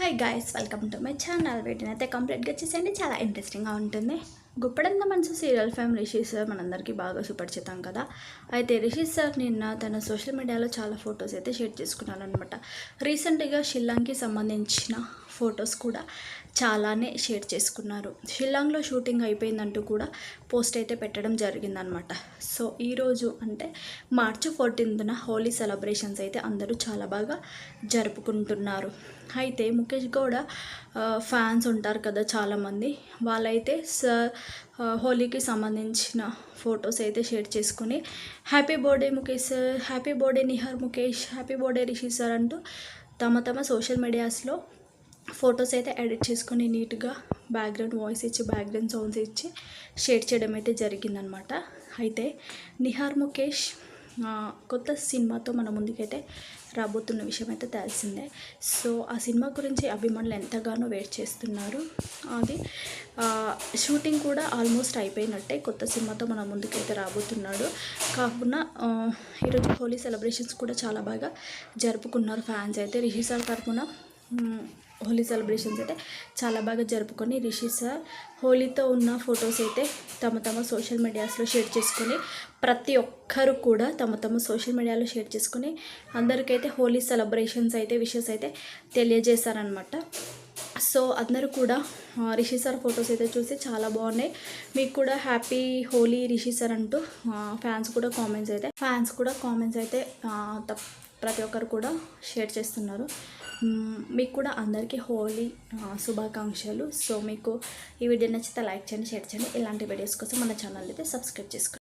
Hi guys, welcome to my channel. వీటిని అయితే కంప్లీట్గా చేసేయండి, చాలా ఇంట్రెస్టింగ్గా ఉంటుంది. గుప్పడంత మనసు సీరియల్ ఫేమ్ రిషి సార్ మనందరికీ బాగా సుపరిచితం కదా. అయితే రిషి సార్ నిన్న తన సోషల్ మీడియాలో చాలా ఫొటోస్ అయితే షేర్ చేసుకున్నారనమాట. రీసెంట్గా షిల్లాంగ్కి సంబంధించిన ఫొటోస్ కూడా చాలానే షేర్ చేసుకున్నారు. షిల్లాంగ్లో షూటింగ్ అయిపోయిందంటూ కూడా పోస్ట్ అయితే పెట్టడం జరిగిందనమాట. సో ఈరోజు అంటే మార్చి 14న హోలీ సెలబ్రేషన్స్ అయితే అందరూ చాలా బాగా జరుపుకుంటున్నారు. అయితే ముఖేష్ గౌడ ఫ్యాన్స్ ఉంటారు కదా చాలామంది, వాళ్ళైతే హోలీకి సంబంధించిన ఫొటోస్ అయితే షేర్ చేసుకుని happy birthday Mukesh sir, happy birthday Nihar Mukesh, happy birthday Rishi sir అంటూ తమ సోషల్ మీడియాస్లో ఫొటోస్ అయితే ఎడిట్ చేసుకొని నీట్గా బ్యాక్గ్రౌండ్ వాయిస్ ఇచ్చి బ్యాక్గ్రౌండ్ సౌండ్స్ ఇచ్చి షేర్ చేయడం అయితే జరిగిందనమాట. అయితే నిహార్ ముఖేష్ కొత్త సినిమాతో మన ముందుకైతే రాబోతున్న విషయం అయితే తెలిసిందే. సో ఆ సినిమా గురించి అభిమానులు ఎంతగానో వెయిట్ చేస్తున్నారు. అది షూటింగ్ కూడా ఆల్మోస్ట్ అయిపోయినట్టే. కొత్త సినిమాతో మన ముందుకైతే రాబోతున్నాడు. కాకుండా ఈరోజు హోలీ సెలబ్రేషన్స్ కూడా చాలా బాగా జరుపుకున్నారు ఫ్యాన్స్ అయితే. రిషి సార్ తరఫున హోలీ సెలబ్రేషన్స్ అయితే చాలా బాగా జరుపుకొని రిషి సార్ హోలీతో ఉన్న ఫొటోస్ అయితే తమ సోషల్ మీడియాస్లో షేర్ చేసుకొని ప్రతి ఒక్కరు కూడా తమ సోషల్ మీడియాలో షేర్ చేసుకొని అందరికైతే హోలీ సెలబ్రేషన్స్ అయితే విషెస్ అయితే తెలియజేశారనమాట. సో అందరూ కూడా రిషి సార్ ఫొటోస్ అయితే చూసి చాలా బాగున్నాయి, మీకు కూడా హ్యాపీ హోలీ రిషి సార్ అంటూ ఫ్యాన్స్ కూడా కామెంట్స్ అయితే ప్రతి ఒక్కరు కూడా షేర్ చేస్తున్నారు. మీకు కూడా అందరికీ హోలీ శుభాకాంక్షలు. సో మీకు ఈ వీడియో నచ్చితే లైక్ చేయండి, షేర్ చేయండి. ఇలాంటి వీడియోస్ కోసం మన ఛానల్ అయితే సబ్స్క్రైబ్ చేసుకోండి.